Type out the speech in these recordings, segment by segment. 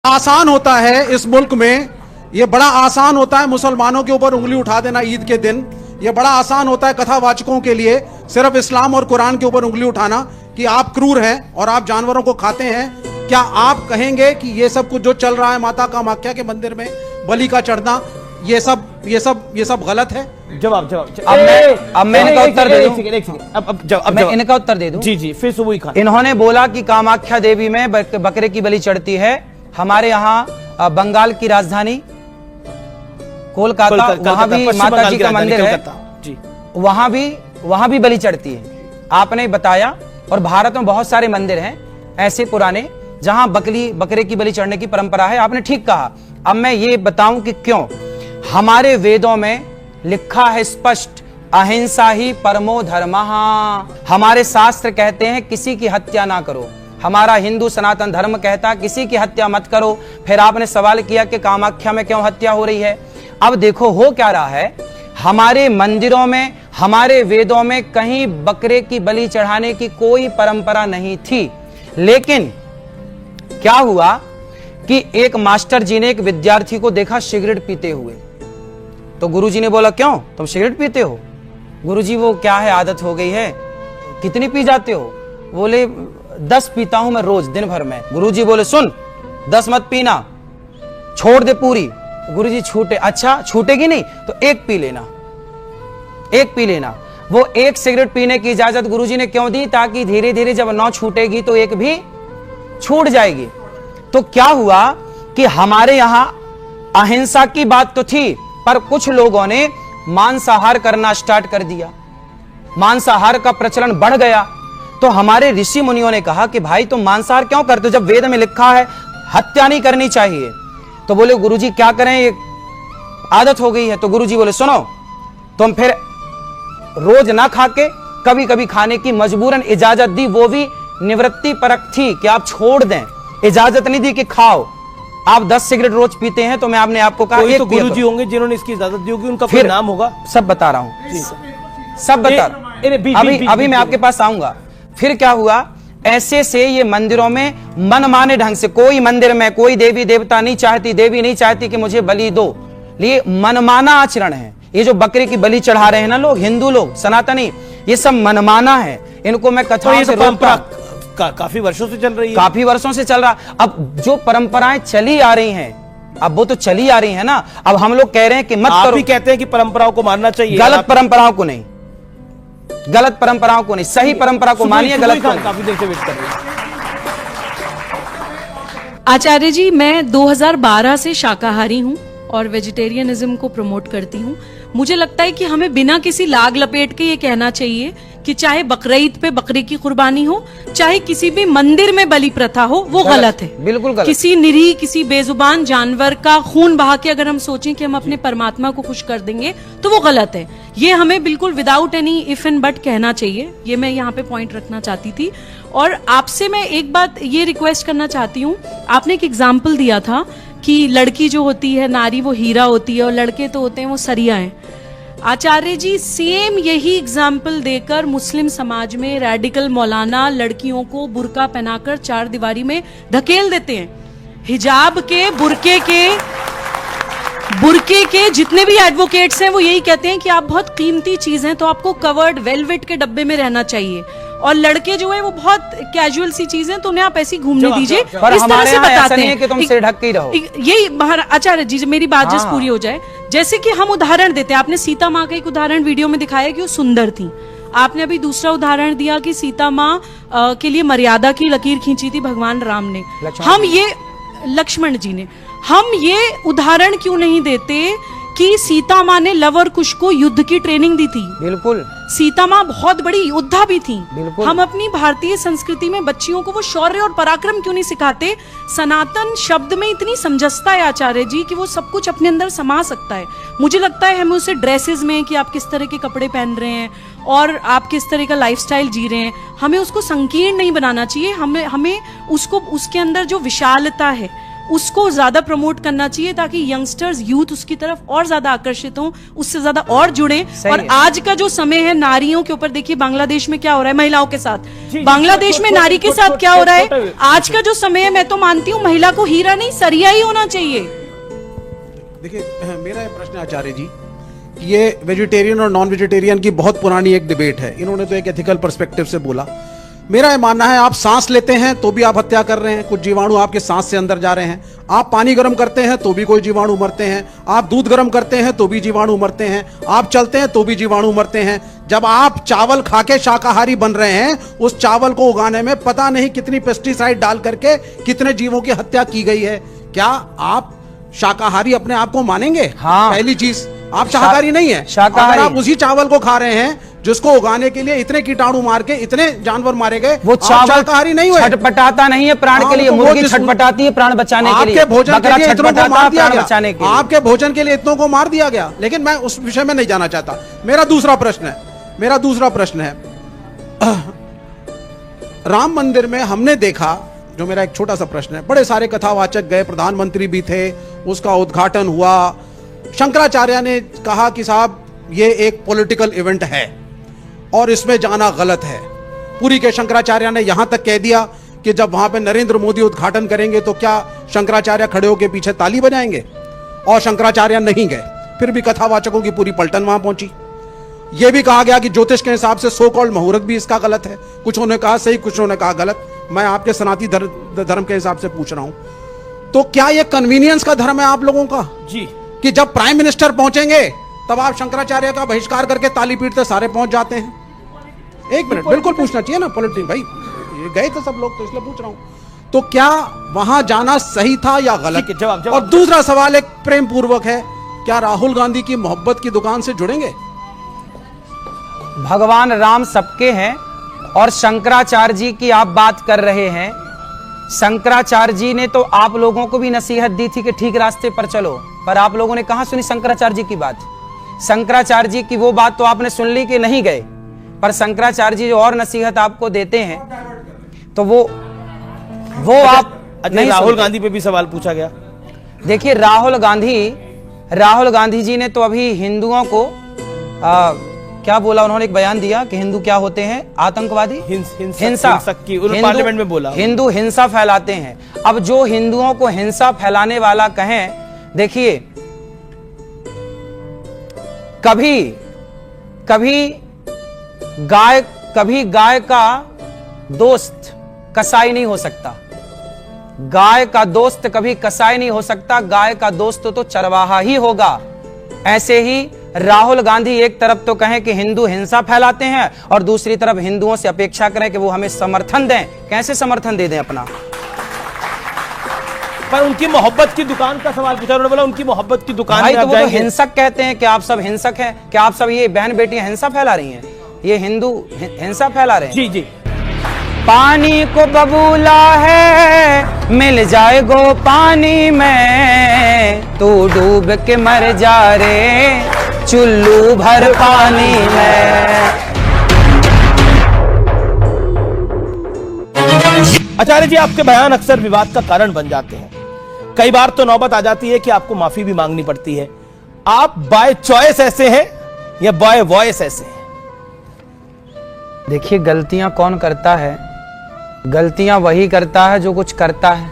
आसान होता है इस मुल्क में, ये बड़ा आसान होता है मुसलमानों के ऊपर उंगली उठा देना ईद के दिन। ये बड़ा आसान होता है कथावाचकों के लिए सिर्फ इस्लाम और कुरान के ऊपर उंगली उठाना कि आप क्रूर हैं और आप जानवरों को खाते हैं। क्या आप कहेंगे कि ये सब कुछ जो चल रहा है माता कामाख्या के मंदिर में बलि का चढ़ना, ये सब गलत है? जवाब अब मैं इनका उत्तर दे दूं। अब मैं इनका उत्तर दे दूं। जी फिर सुबह खान इन्होंने बोला कि कामाख्या देवी में बकरे की बलि चढ़ती है। हमारे यहाँ बंगाल की राजधानी कोलकाता, वहां भी माता जी का मंदिर है, वहां भी बलि चढ़ती है। आपने बताया, और भारत में बहुत सारे मंदिर हैं ऐसे पुराने जहां बकरे की बलि चढ़ने की परंपरा है। आपने ठीक कहा। अब मैं ये बताऊं कि क्यों। हमारे वेदों में लिखा है स्पष्ट, अहिंसा ही परमो धर्मः। हमारे शास्त्र कहते हैं किसी की हत्या ना करो। हमारा हिंदू सनातन धर्म कहता है किसी की हत्या मत करो। फिर आपने सवाल किया कि कामाख्या में क्यों हत्या हो रही है। अब देखो हो क्या रहा है, हमारे मंदिरों में, हमारे वेदों में कहीं बकरे की बलि चढ़ाने की कोई परंपरा नहीं थी। लेकिन क्या हुआ कि एक मास्टर जी ने एक विद्यार्थी को देखा सिगरेट पीते हुए। तो गुरुजी ने बोला, क्यों तुम सिगरेट पीते हो? गुरुजी वो क्या है, आदत हो गई है। कितनी पी जाते हो? बोले 10 पीता हूं मैं रोज दिन भर में। गुरुजी बोले, सुन 10 मत पीना, छोड़ दे पूरी। गुरुजी छूटे, अच्छा छूटेगी नहीं तो एक पी लेना, एक पी लेना। वो एक सिगरेट पीने की इजाजत गुरुजी ने क्यों दी? ताकि धीरे धीरे जब 9 छूटेगी तो एक भी छूट जाएगी। तो क्या हुआ कि हमारे यहां अहिंसा की बात तो थी, पर कुछ लोगों ने मांसाहार करना स्टार्ट कर दिया, मांसाहार का प्रचलन बढ़ गया। तो हमारे ऋषि मुनियों ने कहा कि भाई तुम मांसाहार क्यों करते हो जब वेद में लिखा है हत्या नहीं करनी चाहिए। तो बोले गुरुजी क्या करें, ये आदत हो गई है। तो गुरुजी बोले, सुनो तुम फिर रोज ना खा के कभी कभी खाने की मजबूरन इजाजत दी, वो भी निवृत्ति परक थी कि आप छोड़ दें, इजाजत नहीं दी कि खाओ। आप 10 सिगरेट रोज पीते हैं तो मैं आपने आपको कहा कोई तो गुरुजी होंगे जिन्होंने इसकी इजाजत दी होगी, उनका कोई नाम होगा। सब बता रहा हूं, सब बता। अभी मैं आपके पास आऊंगा। फिर क्या हुआ, ऐसे से ये मंदिरों में मनमाने ढंग से, कोई मंदिर में कोई देवी देवता नहीं चाहती, देवी नहीं चाहती कि मुझे बलि दो, ये मनमाना आचरण है। ये जो बकरे की बलि चढ़ा रहे हैं ना लोग, हिंदू लोग, सनातनी, ये सब मनमाना है। इनको मैं कथाओं से रोकता, काफी वर्षों से चल रही है, काफी वर्षों से चल रहा। अब जो परंपराएं चली आ रही हैं, अब वो तो चली आ रही है ना। अब हम लोग कह रहे हैं कि मत करो। आप भी कहते हैं कि परंपराओं को मानना चाहिए। गलत परंपराओं को नहीं, गलत परंपराओं को नहीं, सही परंपरा को मानिए, गलत को काफी देर से वेट कर रहे हैं। आचार्य जी, मैं 2012 से शाकाहारी हूं और वेजिटेरियनिज्म को प्रमोट करती हूं। मुझे लगता है कि हमें बिना किसी लाग लपेट के ये कहना चाहिए कि चाहे बकरीद पे बकरे की कुर्बानी हो, चाहे किसी भी मंदिर में बलि प्रथा हो, वो गलत है, बिल्कुल गलत। किसी निरीह, किसी बेजुबान जानवर का खून बहा के अगर हम सोचें कि हम अपने परमात्मा को खुश कर देंगे तो वो गलत है। ये हमें बिल्कुल without any if and but कहना चाहिए। ये मैं यहाँ पे पॉइंट रखना चाहती थी। और आपसे मैं एक बात ये रिक्वेस्ट करना चाहती हूँ, आपने एक एग्जाम्पल दिया था कि लड़की जो होती है, नारी, वो हीरा होती है और लड़के तो होते हैं वो सरिया हैं। आचार्य जी, सेम यही एग्जाम्पल देकर मुस्लिम समाज में रैडिकल मौलाना लड़कियों को बुर्का पहनाकर 4 दीवारी में धकेल देते हैं। हिजाब के, बुर्के के जितने भी एडवोकेट्स हैं वो यही कहते हैं कि आप बहुत कीमती चीज हैं तो आपको कवर्ड वेलवेट के डब्बे में रहना चाहिए, और लड़के जो है वो बहुत कैजुअल सी चीज है तो उन्हें आप ऐसी घूमने दीजिए। इस तरह से बताते हैं कि तुम सिर ढक के ही रहो। यही आचार्य जी, मेरी बात जस्ट पूरी हो जाए। जैसे कि हम उदाहरण देते हैं, आपने सीता माँ का एक उदाहरण वीडियो में दिखाया कि वो सुंदर थी। आपने अभी दूसरा उदाहरण दिया कि सीता माँ के लिए मर्यादा की लकीर खींची थी भगवान राम ने, लक्ष्मण जी ने। हम ये उदाहरण क्यों नहीं देते कि सीता माँ ने लव और कुश को युद्ध की ट्रेनिंग दी थी? बिल्कुल, सीता माँ बहुत बड़ी योद्धा भी थी। हम अपनी भारतीय संस्कृति में बच्चियों को वो शौर्य और पराक्रम क्यों नहीं सिखाते? सनातन शब्द में इतनी समंजसता है आचार्य जी कि वो सब कुछ अपने अंदर समा सकता है। मुझे लगता है हमें उसे ड्रेसेस में कि आप किस तरह के कपड़े पहन रहे हैं और आप किस तरह का लाइफस्टाइल जी रहे हैं, हमें उसको संकीर्ण नहीं बनाना चाहिए। हमें उसको, उसके अंदर जो विशालता है, उसको ज्यादा प्रमोट करना चाहिए ताकि यंगस्टर्स यूथ उसकी तरफ और ज्यादा आकर्षित हों, उससे ज्यादा और जुड़े। और है। आज का जो समय है नारियों के ऊपर, देखिए बांग्लादेश में क्या हो रहा है महिलाओं के साथ, जी, बांग्लादेश में नारी के साथ क्या हो रहा है। छोटे- आज का जो समय है, मैं तो मानती हूँ महिला को हीरा नहीं सरिया ही होना चाहिए। देखिए मेरा ये प्रश्न आचार्य जी, ये वेजिटेरियन और नॉन वेजिटेरियन की बहुत पुरानी एक डिबेट है। इन्होंने तो एक एथिकल पर्सपेक्टिव से बोला। मेरा ये मानना है आप सांस लेते हैं तो भी आप हत्या कर रहे हैं, कुछ जीवाणु आपके सांस से अंदर जा रहे हैं। आप पानी गर्म करते हैं तो भी कोई जीवाणु मरते हैं। आप दूध गर्म करते हैं तो भी जीवाणु मरते हैं। आप चलते हैं तो भी जीवाणु मरते हैं। जब आप चावल खा के शाकाहारी बन रहे हैं, उस चावल को उगाने में पता नहीं कितनी पेस्टिसाइड डाल करके कितने जीवों की हत्या की गई है। क्या आप शाकाहारी अपने आप को मानेंगे? हाँ। पहली चीज, आप शाकाहारी नहीं है। शाकाहारी। अगर आप उसी चावल को खा रहे हैं जिसको उगाने के लिए इतने कीटाणु मार के इतने जानवर मारे गए, वो आप चावल शाकाहारी नहीं हुए। छटपटाता नहीं है प्राण हाँ, के लिए, तो वो मुर्गी जिस- छटपटाती है प्राण बचाने के लिए, आपके भोजन के बकरा लिए इतनों को छटपटाता मार है दिया प्राण बचाने के गया। लिए। आपके भोजन के लिए इतनों को मार दिया गया। लेकिन मैं उस विषय में नहीं जाना चाहता। मेरा दूसरा प्रश्न है राम मंदिर में हमने देखा, जो मेरा एक छोटा सा प्रश्न है, बड़े सारे कथावाचक गए, प्रधानमंत्री भी थे, उसका उद्घाटन हुआ। शंकराचार्य ने कहा कि साहब ये एक पॉलिटिकल इवेंट है और इसमें जाना गलत है। पुरी के शंकराचार्य ने यहां तक कह दिया कि जब वहां पे नरेंद्र मोदी उद्घाटन करेंगे तो क्या शंकराचार्य खड़े होकर पीछे ताली बजाएंगे? और शंकराचार्य नहीं गए। फिर भी कथावाचकों की पूरी पलटन वहां पहुंची। यह भी कहा गया कि ज्योतिष के हिसाब से सो कॉल्ड मुहूर्त भी इसका गलत है। कुछ ने कहा सही, कुछ ने कहा गलत। मैं आपके सनातनी धर्म के हिसाब से पूछ रहा हूं, तो क्या यह कन्वीनियंस का धर्म है आप लोगों का जी, कि जब प्राइम मिनिस्टर पहुंचेंगे तब आप शंकराचार्य का बहिष्कार करके ताली पीटते सारे पहुंच जाते हैं? एक मिनट, बिल्कुल पूछना चाहिए ना पॉलिटिक्स भाई, ये गए थे सब लोग तो इसलिए पूछ रहा हूं। तो क्या वहां जाना सही था या गलत? ठीक है, जवाब। और दूसरा सवाल एक प्रेम पूर्वक है, क्या राहुल गांधी की मोहब्बत की दुकान से जुड़ेंगे? भगवान राम सबके हैं और शंकराचार्य जी की आप बात कर रहे हैं। शंकराचार्य जी ने तो आप लोगों को भी नसीहत दी थी कि ठीक रास्ते पर चलो, पर आप लोगों ने कहां सुनी शंकराचार्य जी की बात? शंकराचार्य जी की वो बात तो आपने सुन ली कि नहीं गए, पर शंकराचार्य जी जो और नसीहत आपको देते हैं तो वो आप नहीं राहुल सुनते। गांधी पे भी सवाल पूछा गया। देखिए राहुल गांधी जी ने तो अभी हिंदुओं को क्या बोला उन्होंने, एक बयान दिया कि हिंदू क्या होते हैं, आतंकवादी, हिंसक की उन्होंने पार्लियामेंट में बोला। हिंदू हिंसा फैलाते हैं। अब जो हिंदुओं को हिंसा फैलाने वाला कहें, देखिए कभी गाय का दोस्त कसाई नहीं हो सकता। गाय का दोस्त कभी कसाई नहीं हो सकता, गाय का दोस्त तो चरवाहा ही होगा। ऐसे ही राहुल गांधी एक तरफ तो कहें कि हिंदू हिंसा फैलाते हैं और दूसरी तरफ हिंदुओं से अपेक्षा करें कि वो हमें समर्थन दें। कैसे समर्थन दे दें अपना? पर उनकी मोहब्बत की दुकान का सवाल पूछा, उन्होंने बोला उनकी मोहब्बत की दुकान भाई में तो आप वो तो जाएंगे। हिंसक कहते हैं कि आप सब हिंसक हैं, कि आप सब ये बहन बेटियां हिंसा फैला रही हैं, ये हिंदू हिंसा फैला रहे हैं। जी जी, पानी को बबूला है मिल जाए गो पानी में, तू डूब के मर जा रे चुल्लू भर पानी में। आचार्य जी आपके बयान अक्सर विवाद का कारण बन जाते हैं। कई बार तो नौबत आ जाती है कि आपको माफी भी मांगनी पड़ती है। आप बाय चॉइस ऐसे हैं या बाय वॉइस ऐसे हैं? देखिए गलतियां कौन करता है? गलतियां वही करता है जो कुछ करता है।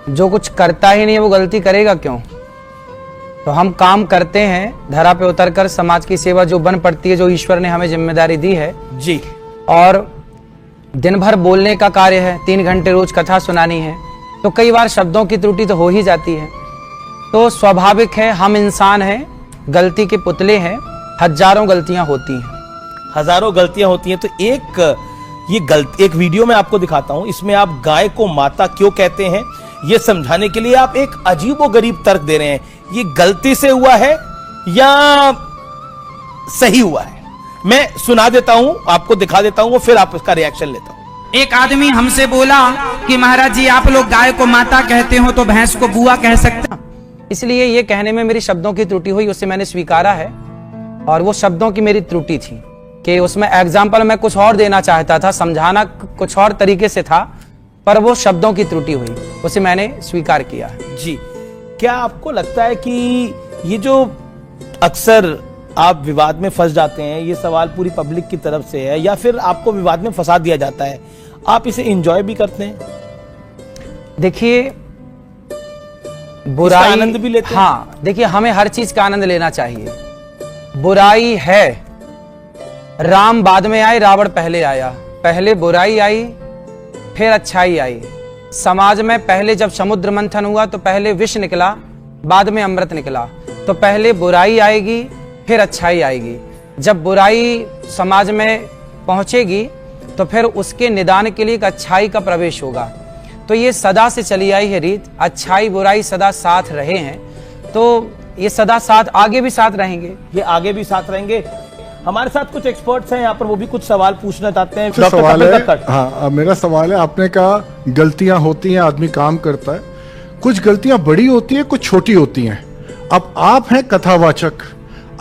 जो कुछ करता ही नहीं है वो गलती करेगा क्यों? तो हम काम करते हैं धरा पे उतरकर, समाज की सेवा जो बन पड़ती है, जो ईश्वर ने हमें जिम्मेदारी दी है। जी, और दिन भर बोलने का कार्य है, 3 घंटे रोज कथा सुनानी है, तो कई बार शब्दों की त्रुटि तो हो ही जाती है। तो स्वाभाविक है, हम इंसान हैं, गलती के पुतले हैं, हजारों गलतियां होती हैं। हजारों गलतियां होती हैं। तो एक वीडियो में आपको दिखाता हूं, इसमें आप गाय को माता क्यों कहते हैं यह समझाने के लिए आप एक अजीबोगरीब तर्क दे रहे हैं। ये गलती से हुआ है या सही हुआ है? मैं सुना देता हूं, आपको दिखा देता हूं, फिर आप इसका रिएक्शन लेता हूं। एक आदमी हमसे बोला कि महाराज जी आप लोग गाय को माता कहते हो तो भैंस को बुआ कह सकते हैं। इसलिए ये कहने में मेरी शब्दों की त्रुटि हुई, उसे मैंने स्वीकारा है। और वो शब्दों की मेरी त्रुटि थी कि उसमें एग्जाम्पल मैं कुछ और देना चाहता था, समझाना कुछ और तरीके से था, पर वो शब्दों की त्रुटि हुई, उसे मैंने स्वीकार किया है। जी, क्या आपको लगता है कि ये जो अक्सर आप विवाद में फंस जाते हैं, ये सवाल पूरी पब्लिक की तरफ से है या फिर आपको विवाद में फंसा दिया जाता है, आप इसे एंजॉय भी करते हैं? देखिए, बुराई आनंद भी लेते हैं? हाँ, देखिए, हमें हर चीज का आनंद लेना चाहिए। बुराई है, राम बाद में आए, रावण पहले आया। पहले बुराई आई, फिर अच्छाई आई। समाज में पहले जब समुद्र मंथन हुआ तो पहले विष निकला, बाद में अमृत निकला। तो पहले बुराई आएगी, फिर अच्छाई आएगी। जब बुराई समाज में पहुंचेगी तो फिर उसके निदान के लिए एक अच्छाई का प्रवेश होगा। तो ये सदा से चली आई है रीत, अच्छाई बुराई सदा साथ रहे हैं, तो ये सदा साथ आगे भी साथ रहेंगे। ये आगे भी साथ रहेंगे। हमारे साथ कुछ एक्सपर्ट्स हैं यहाँ पर, वो भी कुछ सवाल पूछना चाहते हैं। डॉक्टर सवाल है, हाँ, मेरा सवाल है, आपने कहा गलतियां होती हैं, आदमी काम करता है, कुछ गलतियां बड़ी होती है, कुछ छोटी होती हैं। अब आप हैं कथावाचक,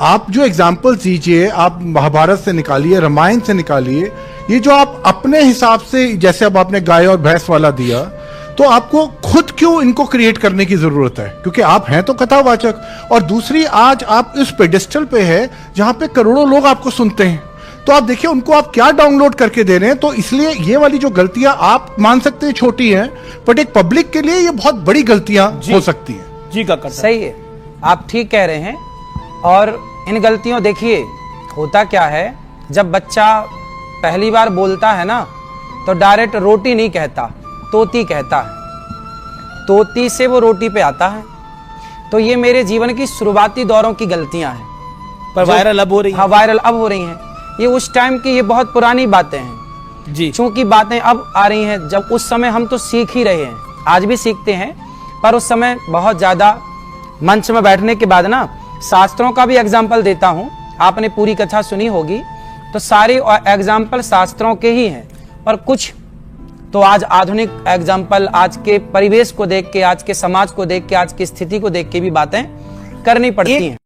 आप जो एग्जाम्पल दीजिए, आप महाभारत से निकालिए, रामायण से निकालिए, ये जो आप अपने हिसाब से, जैसे अब आपने गाय और भैंस वाला दिया, तो आपको खुद क्यों इनको क्रिएट करने की जरूरत है? क्योंकि आप हैं तो कथावाचक, और दूसरी, आज आप इस पेडिस्टल पे है जहां पे करोड़ों लोग आपको सुनते हैं, तो आप देखिए उनको आप क्या डाउनलोड करके दे रहे हैं। तो इसलिए ये वाली जो गलतियां आप मान सकते हैं छोटी हैं, बट एक पब्लिक के लिए ये बहुत बड़ी गलतियां हो सकती हैं। जी का सही है, आप ठीक कह रहे हैं। और इन गलतियों, देखिए होता क्या है, जब बच्चा पहली बार बोलता है ना, तो डायरेक्ट रोटी नहीं कहता, तोती कहता है। तोती से वो रोटी पे आता है। तो ये मेरे जीवन की शुरुआती दौरों की गलतियां हैं, पर वायरल अब हो रही है। हाँ, वायरल अब हो रही हैं। ये उस टाइम की, ये बहुत पुरानी बातें हैं जी, चूंकि बातें अब आ रही हैं। जब उस समय हम तो सीख ही रहे हैं, आज भी सीखते हैं, पर उस समय बहुत ज्यादा मंच में बैठने के बाद ना, शास्त्रों का भी एग्जाम्पल देता हूं। आपने पूरी कथा सुनी होगी, तो सारे एग्जाम्पल शास्त्रों के ही हैं, पर कुछ तो आज आधुनिक एग्जाम्पल, आज के परिवेश को देख के, आज के समाज को देख के, आज की स्थिति को देख के भी बातें करनी पड़ती हैं।